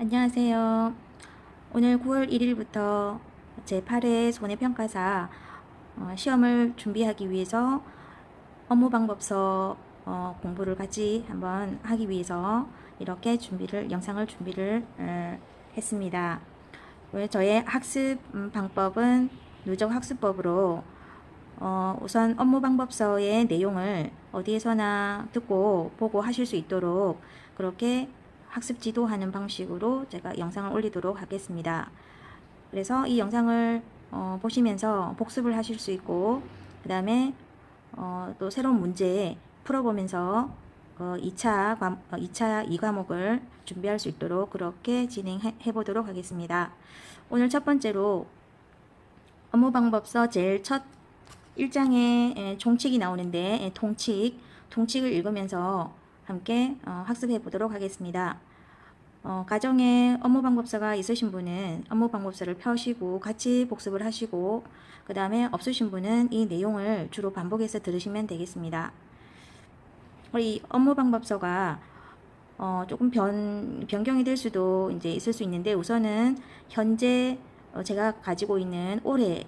안녕하세요. 오늘 9월 1일부터 제8회 손해평가사 시험을 준비하기 위해서 업무방법서 공부를 같이 한번 하기 위해서 이렇게 영상을 준비를 했습니다. 오늘 저의 학습 방법은 누적학습법으로 우선 업무방법서의 내용을 어디에서나 듣고 보고 하실 수 있도록 그렇게 학습 지도하는 방식으로 제가 영상을 올리도록 하겠습니다. 그래서 이 영상을 보시면서 복습을 하실 수 있고, 그 다음에 또 새로운 문제 풀어보면서 2차 2과목을 준비할 수 있도록 그렇게 진행해 보도록 하겠습니다. 오늘 첫 번째로 업무방법서 제일 첫 1장에 총칙이 나오는데 통칙을 읽으면서 함께 학습해 보도록 하겠습니다. 가정에 업무방법서가 있으신 분은 업무방법서를 펴시고 같이 복습을 하시고, 그 다음에 없으신 분은 이 내용을 주로 반복해서 들으시면 되겠습니다. 이 업무방법서가 조금 변경이 될 수도 이제 있을 수 있는데, 우선은 현재 제가 가지고 있는 올해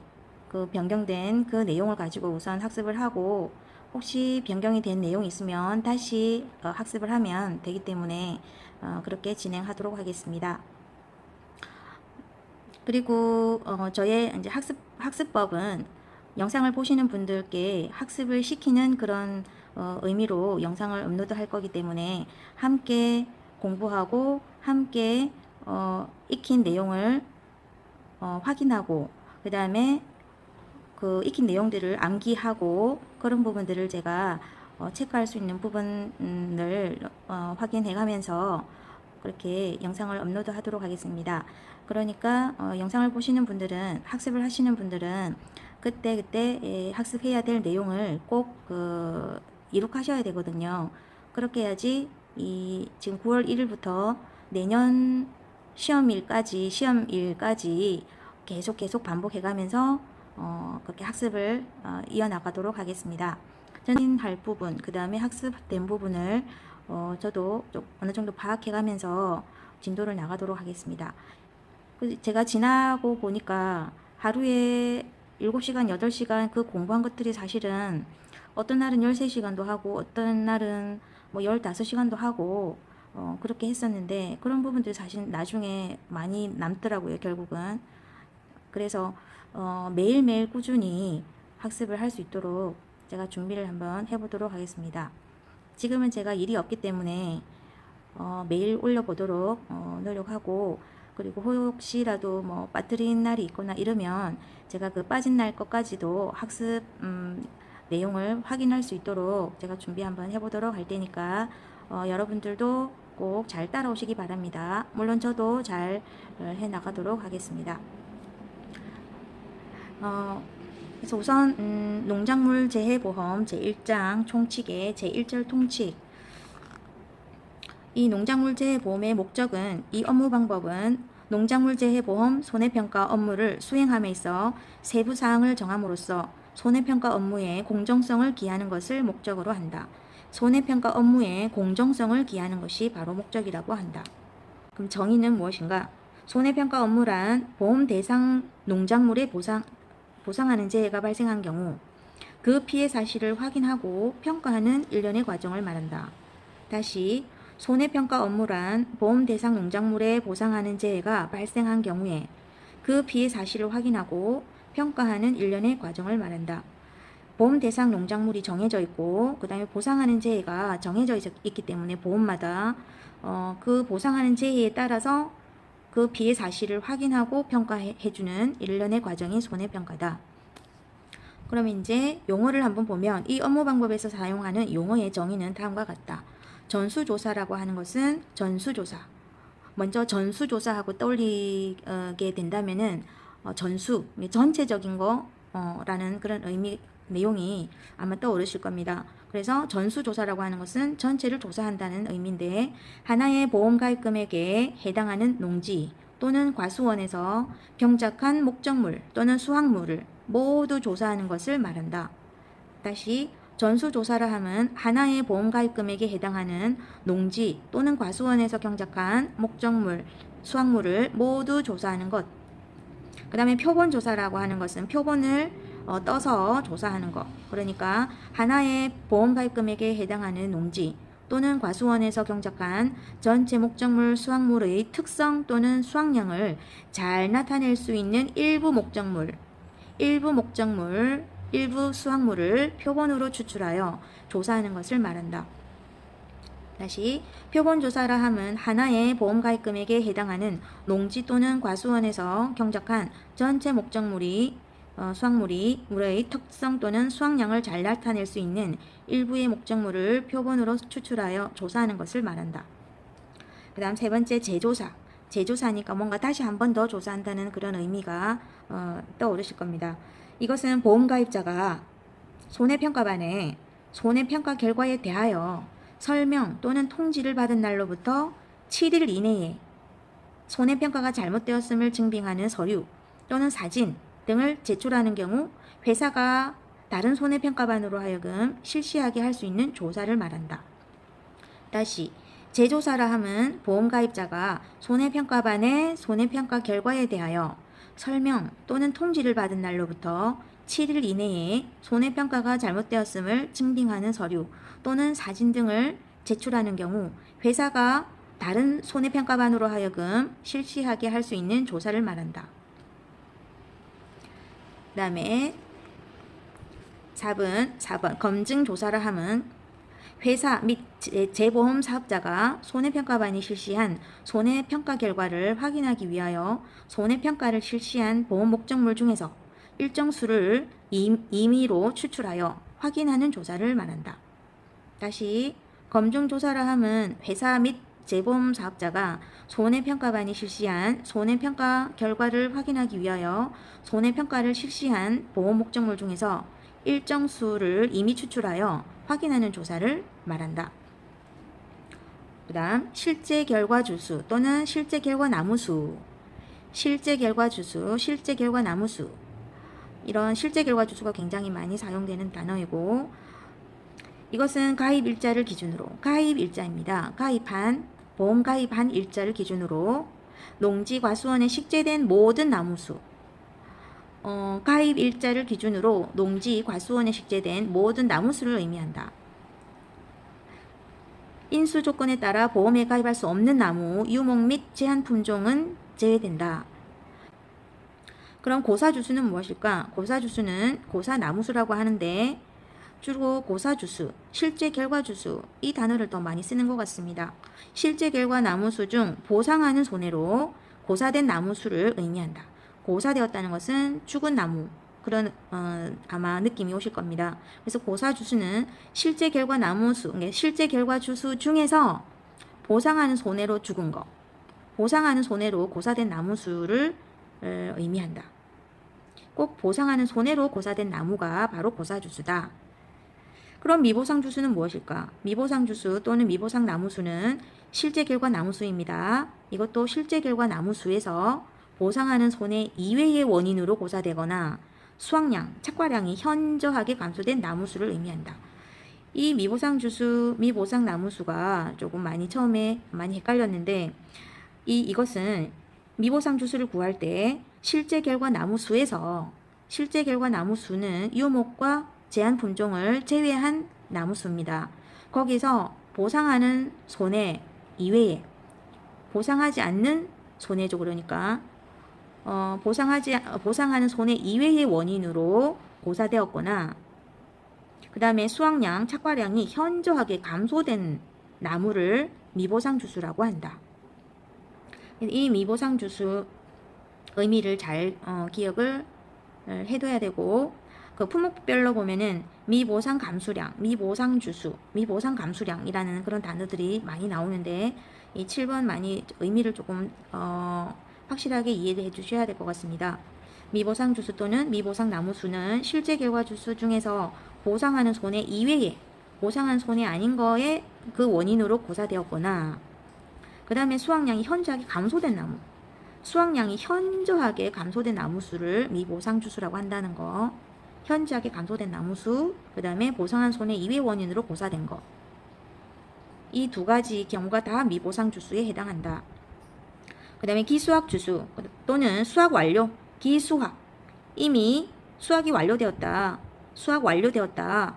그 변경된 그 내용을 가지고 우선 학습을 하고, 혹시 변경이 된 내용이 있으면 다시 학습을 하면 되기 때문에 그렇게 진행하도록 하겠습니다. 그리고 저의 이제 학습법은 영상을 보시는 분들께 학습을 시키는 그런 의미로 영상을 업로드할 거기 때문에 함께 공부하고 함께 익힌 내용을 확인하고, 그 다음에 그 익힌 내용들을 암기하고 그런 부분들을 제가 체크할 수 있는 부분을 확인해 가면서 그렇게 영상을 업로드 하도록 하겠습니다. 그러니까 영상을 보시는 분들은, 학습을 하시는 분들은 그때 학습해야 될 내용을 꼭 이룩하셔야 되거든요. 그렇게 해야지 지금 9월 1일부터 내년 시험일까지 계속 반복해 가면서 그렇게 학습을 이어나가도록 하겠습니다. 저는 할 부분, 그 다음에 학습된 부분을 저도 좀 어느 정도 파악해 가면서 진도를 나가도록 하겠습니다. 제가 지나고 보니까 하루에 7시간, 8시간 그 공부한 것들이 사실은 어떤 날은 13시간도 하고 어떤 날은 뭐 15시간도 하고 그렇게 했었는데, 그런 부분들이 사실 나중에 많이 남더라고요, 결국은. 그래서 매일매일 꾸준히 학습을 할 수 있도록 제가 준비를 한번 해보도록 하겠습니다. 지금은 제가 일이 없기 때문에 매일 올려보도록 노력하고, 그리고 혹시라도 뭐 빠뜨린 날이 있거나 이러면 제가 그 빠진 날 것까지도 학습 내용을 확인할 수 있도록 제가 준비 한번 해보도록 할 테니까 여러분들도 꼭 잘 따라오시기 바랍니다. 물론 저도 잘 해나가도록 하겠습니다. 그래서 우선 농작물 재해보험 제1장 총칙의 제1절 통칙, 이 농작물 재해보험의 목적은, 이 업무 방법은 농작물 재해보험 손해평가 업무를 수행함에 있어 세부 사항을 정함으로써 손해평가 업무의 공정성을 기하는 것을 목적으로 한다. 손해평가 업무의 공정성을 기하는 것이 바로 목적이라고 한다. 그럼 정의는 무엇인가? 손해평가 업무란 보험 대상 농작물에 보상하는 재해가 발생한 경우 그 피해 사실을 확인하고 평가하는 일련의 과정을 말한다. 다시, 손해평가 업무란 보험 대상 농작물에 보상하는 재해가 발생한 경우에 그 피해 사실을 확인하고 평가하는 일련의 과정을 말한다. 보험 대상 농작물이 정해져 있고, 그 다음에 보상하는 재해가 정해져 있기 때문에 보험마다 그 보상하는 재해에 따라서 그 피해 사실을 확인하고 평가해주는 일련의 과정이 손해평가다. 그럼 이제 용어를 한번 보면, 이 업무 방법에서 사용하는 용어의 정의는 다음과 같다. 전수조사라고 하는 것은 전수조사. 먼저 전수조사하고 떠올리게 된다면은 전체적인 거라는 그런 내용이 아마 떠오르실 겁니다. 그래서 전수조사라고 하는 것은 전체를 조사한다는 의미인데, 하나의 보험가입금액에 해당하는 농지 또는 과수원에서 병작한 목적물 또는 수확물을 모두 조사하는 것을 말한다. 다시, 전수조사라 함은 하나의 보험가입 금액에 해당하는 농지 또는 과수원에서 경작한 목적물, 수확물을 모두 조사하는 것. 그 다음에 표본조사라고 하는 것은 표본을 떠서 조사하는 것. 그러니까 하나의 보험가입 금액에 해당하는 농지 또는 과수원에서 경작한 전체 목적물 수확물의 특성 또는 수확량을 잘 나타낼 수 있는 일부 목적물, 일부 수확물을 표본으로 추출하여 조사하는 것을 말한다. 다시 표본조사라 함은 하나의 보험가입 금액에 해당하는 농지 또는 과수원에서 경작한 전체 목적물이 수확물의 특성 또는 수확량을 잘 나타낼 수 있는 일부의 목적물을 표본으로 추출하여 조사하는 것을 말한다. 그 다음 세 번째 재조사. 재조사니까 뭔가 다시 한 번 더 조사한다는 그런 의미가 떠오르실 겁니다. 이것은 보험가입자가 손해평가반에 손해평가 결과에 대하여 설명 또는 통지를 받은 날로부터 7일 이내에 손해평가가 잘못되었음을 증빙하는 서류 또는 사진 등을 제출하는 경우 회사가 다른 손해평가반으로 하여금 실시하게 할 수 있는 조사를 말한다. 다시 재조사라 함은 보험가입자가 손해평가반의 손해평가 결과에 대하여 설명 또는 통지를 받은 날로부터 7일 이내에 손해평가가 잘못되었음을 증빙하는 서류 또는 사진 등을 제출하는 경우 회사가 다른 손해평가반으로 하여금 실시하게 할 수 있는 조사를 말한다. 그 다음에 4번 검증조사라 함은 회사 및 재보험 사업자가 손해평가반이 실시한 손해평가 결과를 확인하기 위하여 손해평가를 실시한 보험 목적물 중에서 일정 수를 임의로 추출하여 확인하는 조사를 말한다. 다시 검증조사라 함은 회사 및 재보험 사업자가 손해평가반이 실시한 손해평가 결과를 확인하기 위하여 손해평가를 실시한 보험 목적물 중에서 일정 수를 임의 추출하여 확인하는 조사를 말한다. 그 다음 실제 결과 주수 또는 실제 결과 나무수, 실제 결과 주수, 실제 결과 나무수. 이런 실제 결과 주수가 굉장히 많이 사용되는 단어이고 이것은 가입 일자를 기준으로 가입 일자입니다. 보험 가입한 일자를 기준으로 농지 과수원에 식재된 모든 나무수, 가입 일자를 기준으로 농지 과수원에 식재된 모든 나무수를 의미한다. 인수 조건에 따라 보험에 가입할 수 없는 나무, 유목 및 제한 품종은 제외된다. 그럼 고사주수는 무엇일까? 고사주수는 고사나무수라고 하는데 주로 고사주수, 실제 결과주수 이 단어를 더 많이 쓰는 것 같습니다. 실제 결과 나무수 중 보상하는 손해로 고사된 나무수를 의미한다. 고사되었다는 것은 죽은 나무 그런 아마 느낌이 오실 겁니다. 그래서 고사주수는 실제 결과 나무수, 실제 결과주수 중에서 보상하는 손해로 죽은 거, 보상하는 손해로 고사된 나무수를 의미한다. 꼭 보상하는 손해로 고사된 나무가 바로 고사주수다. 그럼 미보상주수는 무엇일까? 미보상주수 또는 미보상나무수는 실제 결과 나무수입니다. 이것도 실제 결과 나무수에서 보상하는 손해 이외의 원인으로 고사되거나 수확량, 착과량이 현저하게 감소된 나무수를 의미한다. 이 미보상주수, 미보상나무수가 조금 처음에 많이 헷갈렸는데 이것은 미보상주수를 구할 때 실제 결과 나무수에서 실제 결과 나무수는 유목과 제한 품종을 제외한 나무수입니다. 거기서 보상하는 손해 이외에 보상하지 않는 손해죠. 그러니까 보상하는 손해 이외의 원인으로 고사되었거나 그 다음에 수확량, 착과량이 현저하게 감소된 나무를 미보상주수라고 한다. 이 미보상주수 의미를 잘 기억을 해둬야 되고 그 품목별로 보면은 미보상 감수량, 미보상 주수, 미보상 감수량이라는 그런 단어들이 많이 나오는데 이 7번 많이 의미를 조금 확실하게 이해해 주셔야 될 것 같습니다. 미보상 주수 또는 미보상 나무수는 실제 결과 주수 중에서 보상하는 손해 이외에 보상한 손해 아닌 거에 그 원인으로 고사되었거나 그 다음에 수확량이 현저하게 감소된 나무, 수확량이 현저하게 감소된 나무수를 미보상 주수라고 한다는 거 현저하게 감소된 나무수, 그 다음에 보상한 손해 이외 원인으로 고사된 것. 이 두 가지 경우가 다 미보상 주수에 해당한다. 그 다음에 기수학 주수 또는 수학 완료, 기수학. 이미 수학이 완료되었다. 수학 완료되었다.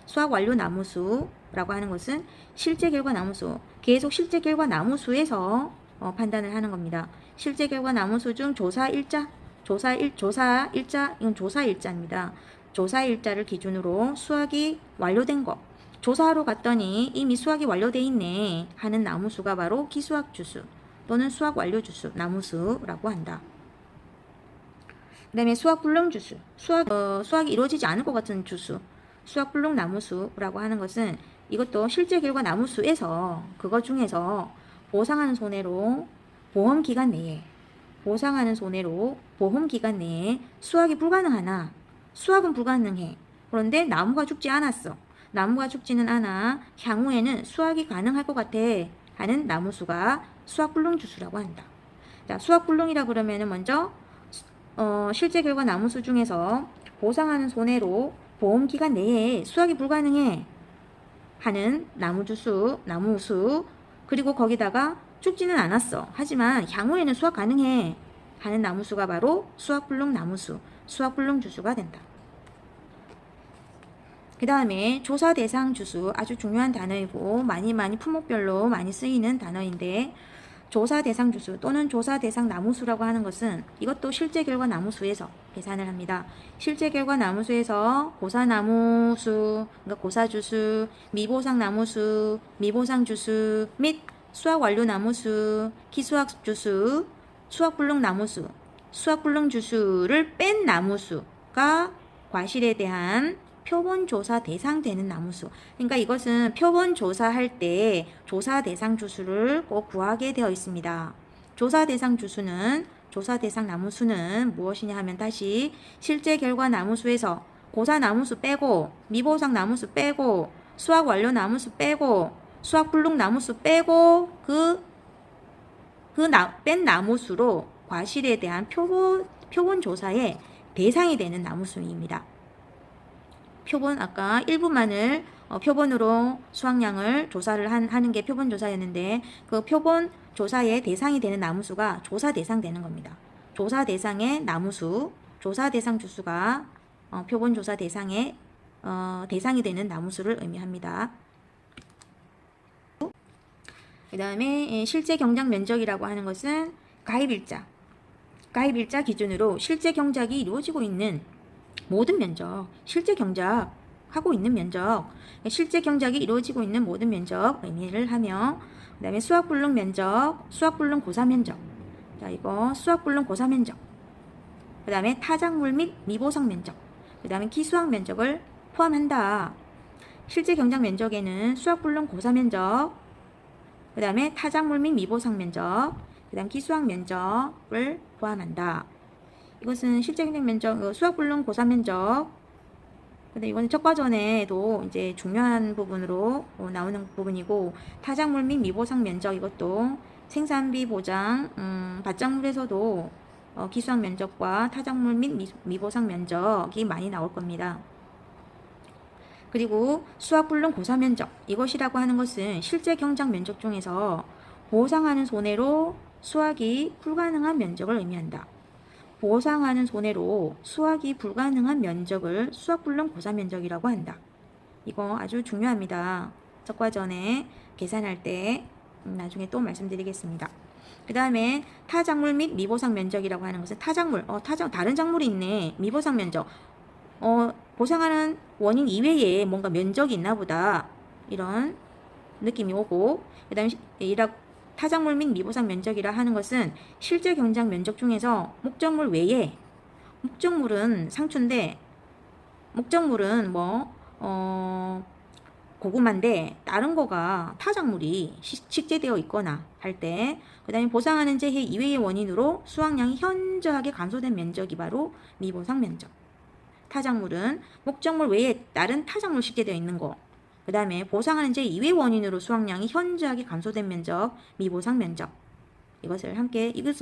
수학 완료 나무수라고 하는 것은 실제 결과 나무수, 계속 실제 결과 나무수에서 판단을 하는 겁니다. 실제 결과 나무수 중 조사 일자, 이건 조사 일자입니다. 조사 일자를 기준으로 수학이 완료된 것, 조사하러 갔더니 이미 수학이 완료돼 있네 하는 나무수가 바로 기수학 주수 또는 수학 완료 주수, 나무수라고 한다. 그 다음에 수학 불능 주수, 수학이 이루어지지 않을 것 같은 주수, 수학 불능 나무수라고 하는 것은 이것도 실제 결과 나무수에서 그것 중에서 보상하는 손해로 보험 기간 내에 수학이 불가능하나, 수학은 불가능해. 그런데 나무가 죽지 않았어. 나무가 죽지는 않아. 향후에는 수학이 가능할 것 같아 하는 나무수가 수학불능 주수라고 한다. 자, 수학불능이라 그러면은 먼저 실제 결과 나무수 중에서 보상하는 손해로 보험 기간 내에 수학이 불가능해 하는 나무수, 그리고 거기다가 죽지는 않았어. 하지만 향후에는 수학 가능해 하는 나무수가 바로 수학불능 나무수, 수학불능 주수가 된다. 그 다음에 조사 대상 주수, 아주 중요한 단어이고 많이 품목별로 많이 쓰이는 단어인데, 조사 대상 주수 또는 조사 대상 나무수라고 하는 것은 이것도 실제 결과 나무수에서 계산을 합니다. 실제 결과 나무수에서 고사 나무수, 그러니까 고사 주수, 미보상 나무수, 미보상 주수 및 수학 완료 나무수, 기수학 주수, 수학 불능 나무수, 수학 불능 주수를 뺀 나무수가 과실에 대한 표본 조사 대상 되는 나무수. 그러니까 이것은 표본 조사할 때 조사 대상 주수를 꼭 구하게 되어 있습니다. 조사 대상 주수는, 조사 대상 나무수는 무엇이냐 하면 다시 실제 결과 나무수에서 고사 나무수 빼고, 미보상 나무수 빼고, 수학 완료 나무수 빼고, 수학 불능 나무수 빼고 뺀 나무수로 과실에 대한 표본 조사의 대상이 되는 나무수입니다. 표본, 아까 일부만을 표본으로 수확량을 조사를 하는 게 표본 조사였는데, 그 표본 조사의 대상이 되는 나무수가 조사 대상 되는 겁니다. 조사 대상의 나무수, 조사 대상 주수가 표본 조사 대상의 대상이 되는 나무수를 의미합니다. 그 다음에 실제 경작 면적이라고 하는 것은 가입일자 기준으로 실제 경작이 이루어지고 있는 모든 면적, 실제 경작하고 있는 면적, 실제 경작이 이루어지고 있는 모든 면적 의미를 하며, 그 다음에 수학불능 면적, 수학불능 고사 면적. 자, 이거 수학불능 고사 면적. 그 다음에 타작물 및 미보상 면적. 그 다음에 기수학 면적을 포함한다. 실제 경작 면적에는 수학불능 고사 면적, 그 다음에 타작물 및 미보상 면적, 그 다음 기수학 면적을 포함한다. 이것은 실제 경작 면적, 수학불능 고사 면적. 근데 이거는 척과전에도 이제 중요한 부분으로 나오는 부분이고, 타작물 및 미보상 면적, 이것도 생산비 보장, 밭작물에서도 기수학 면적과 타작물 및 미보상 면적이 많이 나올 겁니다. 그리고 수학불능 고사 면적, 이것이라고 하는 것은 실제 경작 면적 중에서 보상하는 손해로 수학이 불가능한 면적을 의미한다. 보상하는 손해로 수학이 불가능한 면적을 수학불능 고사 면적이라고 한다. 이거 아주 중요합니다. 척과전에 계산할 때 나중에 또 말씀드리겠습니다. 그 다음에 타작물 및 미보상 면적이라고 하는 것은 타작물, 다른 작물이 있네. 미보상 면적. 보상하는 원인 이외에 뭔가 면적이 있나 보다. 이런 느낌이 오고, 그 다음에 타작물 및 미보상 면적이라 하는 것은 실제 경작 면적 중에서 목적물 외에, 목적물은 상추인데, 목적물은 고구마인데 다른 거가 타작물이 식재되어 있거나 할 때, 그 다음에 보상하는 재해 이외의 원인으로 수확량이 현저하게 감소된 면적이 바로 미보상 면적. 타작물은 목적물 외에 다른 타작물 식재되어 있는 거, 그 다음에 보상하는 재해 이외의 원인으로 수확량이 현저하게 감소된 면적, 미보상 면적. 이것은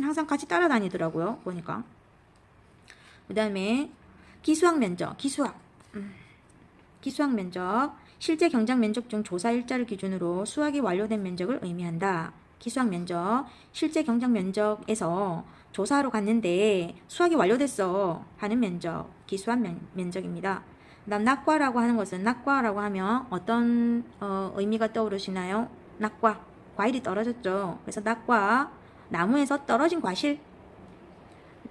항상 같이 따라다니더라고요, 보니까. 그 다음에 기수학 면적, 기수학 면적, 실제 경작 면적 중 조사 일자를 기준으로 수학이 완료된 면적을 의미한다. 기수학 면적, 실제 경작 면적에서 조사하러 갔는데 수학이 완료됐어 하는 면적, 기수학 면적입니다. 그다음 낙과라고 하는 것은, 낙과라고 하면 어떤 의미가 떠오르시나요? 낙과, 과일이 떨어졌죠. 그래서 낙과, 나무에서 떨어진 과실,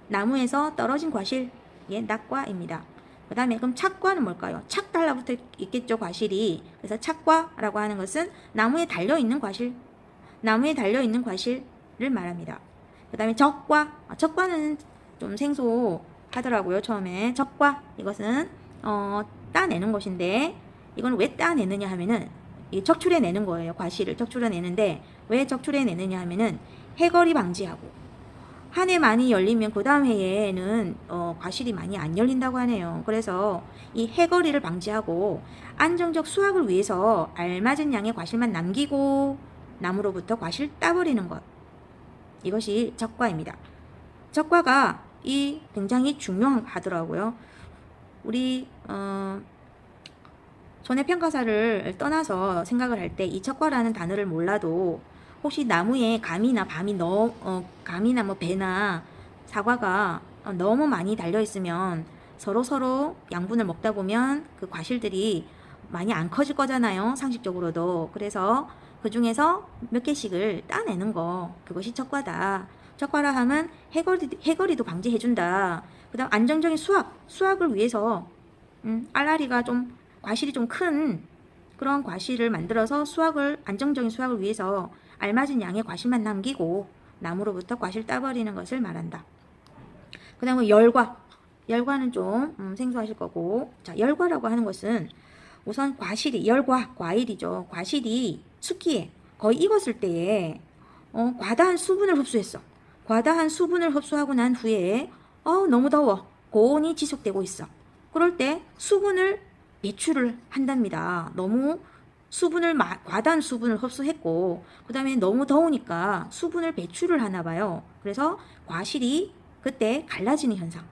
나무에서 떨어진 과실, 예, 낙과입니다. 그 다음에 그럼 착과는 뭘까요? 착 달라붙어 있겠죠, 과실이. 그래서 착과라고 하는 것은 나무에 달려있는 과실, 나무에 달려있는 과실을 말합니다. 그 다음에 적과, 적과는 좀 생소하더라고요, 처음에. 적과, 이것은 따내는 것인데, 이건 왜 따내느냐 하면은 적출해내는 거예요. 과실을 적출해내는데, 왜 적출해내느냐 하면은 해거리 방지하고, 한 해 많이 열리면 그 다음 해에는 과실이 많이 안 열린다고 하네요. 그래서 이 해거리를 방지하고 안정적 수확을 위해서 알맞은 양의 과실만 남기고 나무로부터 과실 따버리는 것, 이것이 적과입니다. 적과가 이 굉장히 중요하더라고요. 우리 손해평가사를 떠나서 생각을 할 때 이 적과라는 단어를 몰라도 혹시 나무에 감이나 밤이 감이나 뭐 배나 사과가 너무 많이 달려 있으면 서로 양분을 먹다 보면 그 과실들이 많이 안 커질 거잖아요, 상식적으로도. 그래서 그 중에서 몇 개씩을 따내는 거, 그것이 적과다. 적과라 하면 해거리도 방지해준다. 그 다음 안정적인 수확을 위해서 알라리가 좀 과실이 좀 큰 그런 과실을 만들어서 안정적인 수확을 위해서 알맞은 양의 과실만 남기고 나무로부터 과실 따버리는 것을 말한다. 그 다음에 열과는 좀 생소하실 거고, 자, 열과라고 하는 것은 우선 과실이, 과일이죠. 과실이 숙기에 거의 익었을 때에 과다한 수분을 흡수했어. 과다한 수분을 흡수하고 난 후에 너무 더워, 고온이 지속되고 있어. 그럴 때 수분을 배출을 한답니다. 너무 과다한 수분을 흡수했고, 그 다음에 너무 더우니까 수분을 배출을 하나 봐요. 그래서 과실이 그때 갈라지는 현상.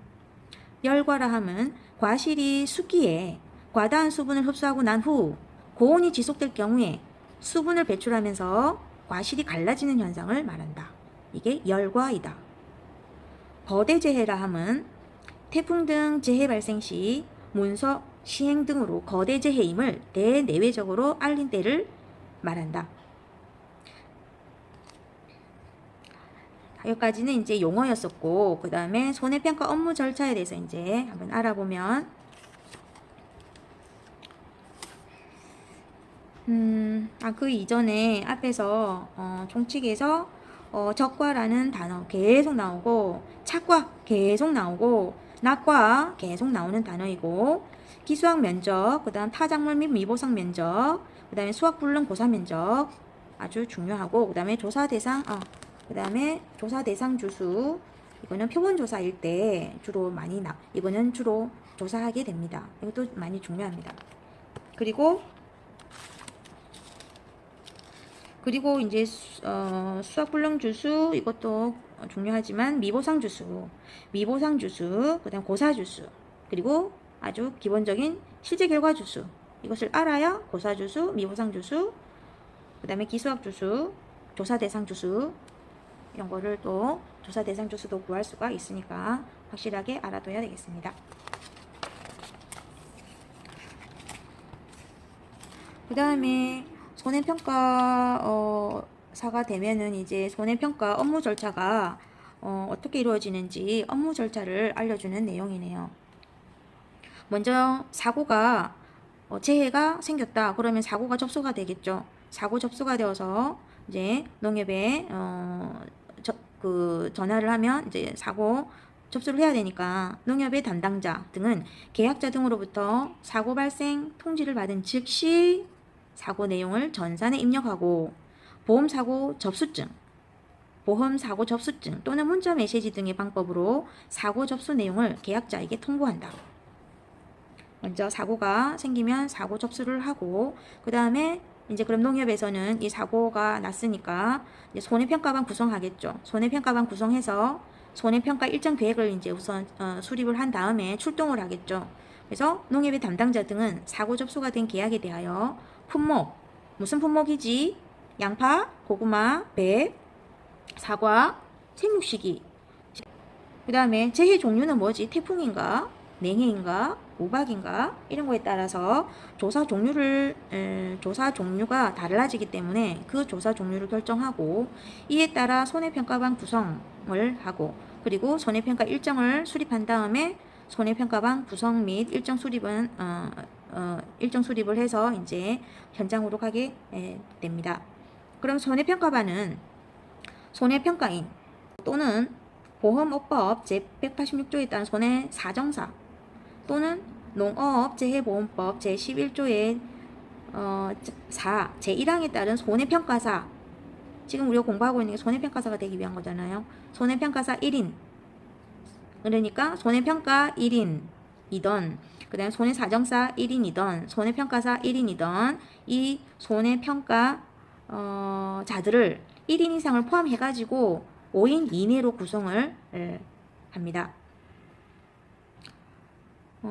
열과라 하면 과실이 숙기에 과다한 수분을 흡수하고 난 후 고온이 지속될 경우에 수분을 배출하면서 과실이 갈라지는 현상을 말한다. 이게 열과이다. 거대재해라 함은 태풍 등 재해 발생 시 문서, 시행 등으로 거대 재해임을 대내외적으로 알린 때를 말한다. 여기까지는 이제 용어였었고, 그 다음에 손해평가 업무 절차에 대해서 이제 한번 알아보면, 그 이전에 앞에서 총칙에서 적과라는 단어 계속 나오고, 착과 계속 나오고, 낙과 계속 나오는 단어이고, 기수학 면적, 그 다음 타작물 및 미보상 면적, 그 다음에 수학 불능 고사 면적 아주 중요하고, 그 다음에 조사 대상 주수, 이거는 표본 조사일 때 주로 이거는 주로 조사하게 됩니다. 이것도 많이 중요합니다. 그리고 이제 수학 불능 주수, 이것도 중요하지만 미보상 주수, 그 다음 고사 주수, 그리고 아주 기본적인 실제 결과 주수, 이것을 알아야 고사 주수, 미보상 주수, 그 다음에 기수학 주수, 조사 대상 주수, 이런 거를 또 조사 대상 주수도 구할 수가 있으니까 확실하게 알아둬야 되겠습니다. 그 다음에 손해평가사가 되면은 이제 손해평가 업무 절차가 어떻게 이루어지는지 업무 절차를 알려주는 내용이네요. 먼저 사고가 재해가 생겼다. 그러면 사고가 접수가 되겠죠. 사고 접수가 되어서 이제 농협에 전화를 하면 이제 사고 접수를 해야 되니까 농협의 담당자 등은 계약자 등으로부터 사고 발생 통지를 받은 즉시 사고 내용을 전산에 입력하고 보험사고 접수증 또는 문자 메시지 등의 방법으로 사고 접수 내용을 계약자에게 통보한다. 먼저 사고가 생기면 사고 접수를 하고, 그 다음에 이제 그럼 농협에서는 이 사고가 났으니까 이제 손해평가반 구성하겠죠. 손해평가반 구성해서 손해평가 일정 계획을 이제 우선 수립을 한 다음에 출동을 하겠죠. 그래서 농협의 담당자 등은 사고 접수가 된 계약에 대하여 품목, 무슨 품목이지? 양파, 고구마, 배, 사과, 생육시기. 그 다음에 재해 종류는 뭐지? 태풍인가? 냉해인가? 우박인가? 이런 거에 따라서 조사 종류가 달라지기 때문에 그 조사 종류를 결정하고 이에 따라 손해평가방 구성을 하고 그리고 손해평가 일정을 수립한 다음에 손해평가방 구성 및 일정 수립을 해서 이제 현장으로 가게 됩니다. 그럼 손해평가반은 손해평가인 또는 보험업법 제186조에 따른 손해사정사 또는 농업재해보험법 제11조의 4, 제1항에 따른 손해평가사 지금 우리가 공부하고 있는 게 손해평가사가 되기 위한 거잖아요. 손해평가사 1인 그러니까 손해평가 1인이던 그 다음에 손해사정사 1인이던 손해평가사 1인이던 이 손해평가 자들을 1인 이상을 포함해가지고 5인 이내로 구성을 합니다.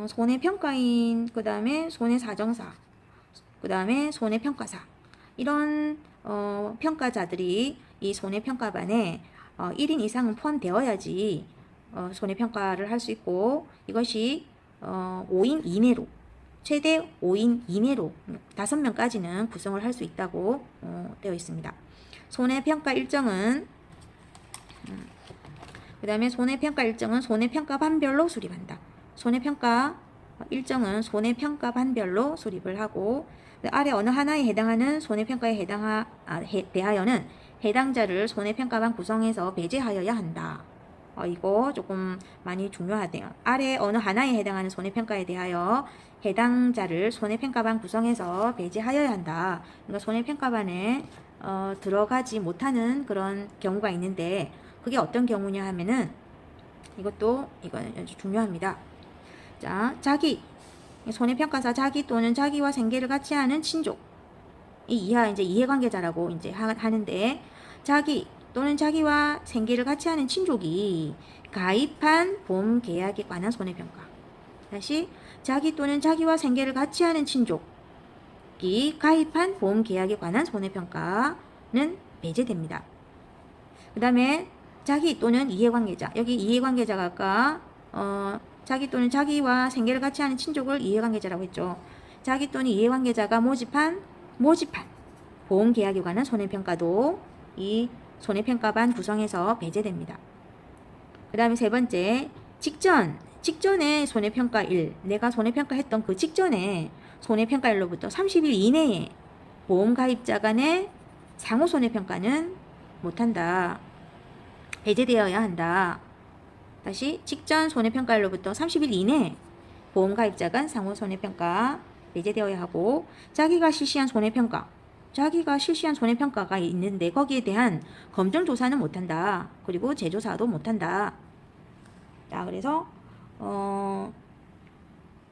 손해평가인, 그 다음에 손해사정사, 그 다음에 손해평가사 이런 평가자들이 이 손해평가반에 1인 이상은 포함되어야지 손해평가를 할 수 있고 이것이 5인 이내로 최대 5인 이내로 5명까지는 구성을 할 수 있다고 되어 있습니다. 손해평가 일정은 그 다음에 손해평가 일정은 손해평가반별로 수립한다. 손해평가 일정은 손해평가반별로 수립을 하고 아래 어느 하나에 해당하는 손해평가에 대하여는 해당자를 손해평가반 구성해서 배제하여야 한다. 이거 조금 많이 중요하대요. 아래 어느 하나에 해당하는 손해평가에 대하여 해당자를 손해평가반 구성해서 배제하여야 한다. 그러니까 손해평가반에 들어가지 못하는 그런 경우가 있는데 그게 어떤 경우냐 하면은 이건 아주 중요합니다. 자, 자기 손해평가사 자기 또는 자기와 생계를 같이 하는 친족 이 이하 이제 이해관계자라고 이제 하는데 자기 또는 자기와 생계를 같이 하는 친족이 가입한 보험 계약에 관한 손해평가. 다시 자기 또는 자기와 생계를 같이 하는 친족이 가입한 보험 계약에 관한 손해평가는 배제됩니다. 그 다음에 자기 또는 이해관계자. 여기 이해관계자가 아까 자기 또는 자기와 생계를 같이 하는 친족을 이해관계자라고 했죠. 자기 또는 이해관계자가 모집한 보험 계약에 관한 손해평가도 이 손해평가반 구성에서 배제됩니다. 그 다음에 세 번째, 직전에 손해평가일, 내가 손해평가했던 그 직전에 손해평가일로부터 30일 이내에 보험 가입자 간의 상호 손해평가는 못한다. 배제되어야 한다. 다시 직전 손해평가일로부터 30일 이내에 보험 가입자 간 상호 손해평가 배제되어야 하고 자기가 실시한 손해평가가 있는데 거기에 대한 검증조사는 못한다. 그리고 재조사도 못한다. 자, 그래서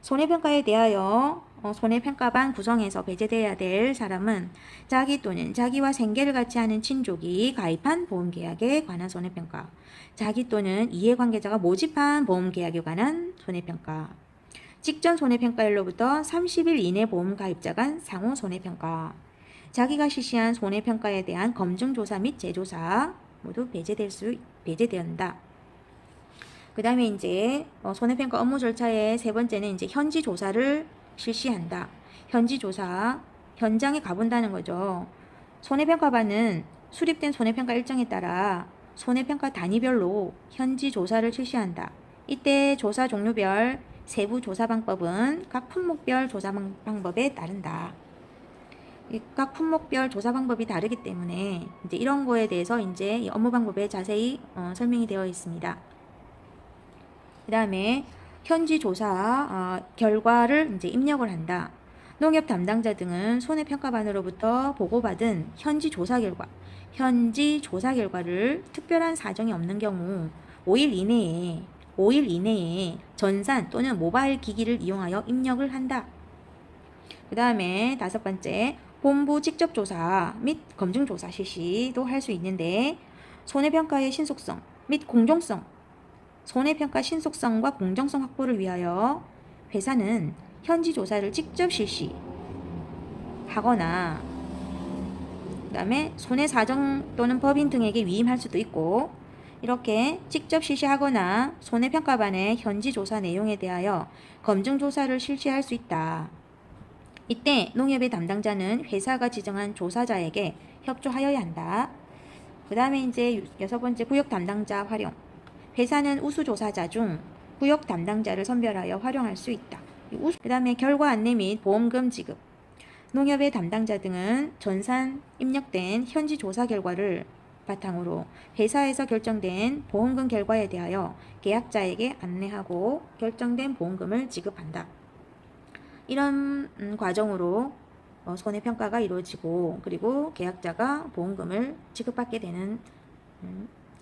손해평가에 대하여 손해평가반 구성에서 배제되어야 될 사람은 자기 또는 자기와 생계를 같이 하는 친족이 가입한 보험계약에 관한 손해평가, 자기 또는 이해관계자가 모집한 보험계약에 관한 손해평가, 직전 손해평가일로부터 30일 이내 보험 가입자 간 상호 손해평가, 자기가 실시한 손해평가에 대한 검증조사 및 재조사 모두 배제된다. 그 다음에 이제 손해평가 업무 절차의 세 번째는 이제 현지 조사를 실시한다. 현지 조사, 현장에 가본다는 거죠. 손해평가반은 수립된 손해평가 일정에 따라 손해평가 단위별로 현지 조사를 실시한다. 이때 조사 종류별 세부 조사 방법은 각 품목별 조사 방법에 따른다. 각 품목별 조사 방법이 다르기 때문에 이제 이런 거에 대해서 이제 이 업무 방법에 자세히 설명이 되어 있습니다. 그 다음에 현지 조사 결과를 이제 입력을 한다. 농협 담당자 등은 손해평가반으로부터 보고받은 현지 조사 결과를 특별한 사정이 없는 경우 5일 이내에 전산 또는 모바일 기기를 이용하여 입력을 한다. 그 다음에 다섯 번째, 본부 직접 조사 및 검증 조사 실시도 할 수 있는데 손해평가의 신속성 및 공정성 손해평가 신속성과 공정성 확보를 위하여 회사는 현지 조사를 직접 실시하거나 그 다음에 손해사정 또는 법인 등에게 위임할 수도 있고 이렇게 직접 실시하거나 손해평가반의 현지 조사 내용에 대하여 검증조사를 실시할 수 있다. 이때 농협의 담당자는 회사가 지정한 조사자에게 협조하여야 한다. 그 다음에 이제 6번째 구역 담당자 활용. 회사는 우수조사자 중 구역 담당자를 선별하여 활용할 수 있다. 그 다음에 결과 안내 및 보험금 지급. 농협의 담당자 등은 전산 입력된 현지 조사 결과를 바탕으로 회사에서 결정된 보험금 결과에 대하여 계약자에게 안내하고 결정된 보험금을 지급한다. 이런 과정으로 손해평가가 이루어지고 그리고 계약자가 보험금을 지급받게 되는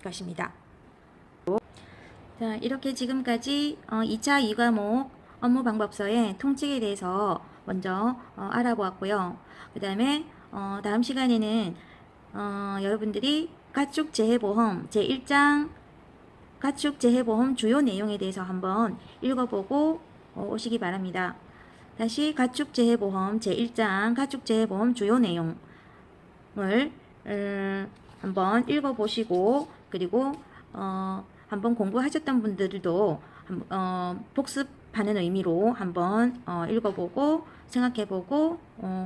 것입니다. 자, 이렇게 지금까지 2차 2과목 업무방법서의 통칙에 대해서 먼저 알아보았고요. 그 다음에 다음 시간에는 여러분들이 가축재해보험 제1장 가축재해보험 주요 내용에 대해서 한번 읽어보고 오시기 바랍니다. 다시 가축재해보험 제1장 가축재해보험 주요 내용을 한번 읽어보시고 그리고 한번 공부하셨던 분들도 복습하는 의미로 한번 읽어보고 생각해보고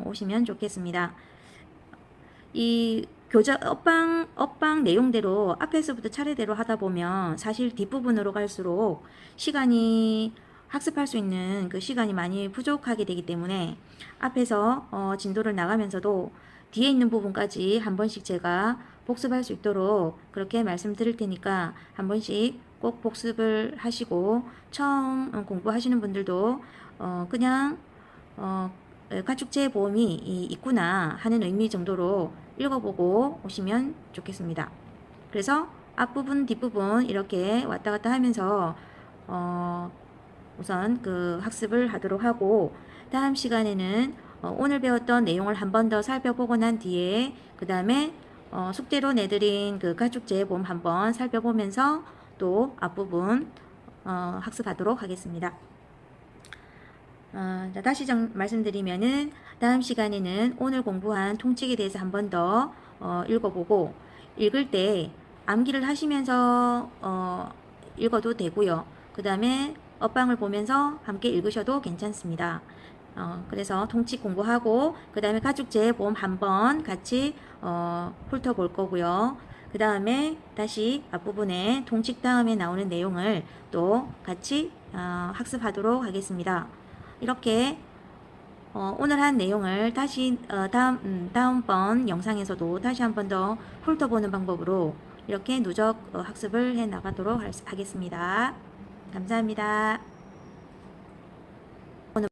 오시면 좋겠습니다. 이 업방 내용대로 앞에서부터 차례대로 하다 보면 사실 뒷부분으로 갈수록 시간이 학습할 수 있는 그 시간이 많이 부족하게 되기 때문에 앞에서 진도를 나가면서도 뒤에 있는 부분까지 한 번씩 제가 복습할 수 있도록 그렇게 말씀드릴 테니까 한 번씩 꼭 복습을 하시고 처음 공부하시는 분들도 그냥 가축재해보험이 있구나 하는 의미 정도로 읽어보고 오시면 좋겠습니다. 그래서 앞부분 뒷부분 이렇게 왔다 갔다 하면서 우선 그 학습을 하도록 하고 다음 시간에는 오늘 배웠던 내용을 한 번 더 살펴보고 난 뒤에 그 다음에 숙제로 내드린 그 가축재해보험 한번 살펴보면서 또 앞부분 학습하도록 하겠습니다. 다시 말씀드리면은 다음 시간에는 오늘 공부한 통칙에 대해서 한 번 더 읽어보고 읽을 때 암기를 하시면서 읽어도 되고요. 그 다음에 업방을 보면서 함께 읽으셔도 괜찮습니다. 그래서 통칙 공부하고 그 다음에 가축재해보험 한번 같이 훑어볼 거고요. 그 다음에 다시 앞부분에 통칙 다음에 나오는 내용을 또 같이 학습하도록 하겠습니다. 이렇게 오늘 한 내용을 다시 다음번 영상에서도 다시 한 번 더 훑어보는 방법으로 이렇게 누적 학습을 해 나가도록 하겠습니다. 감사합니다. 오늘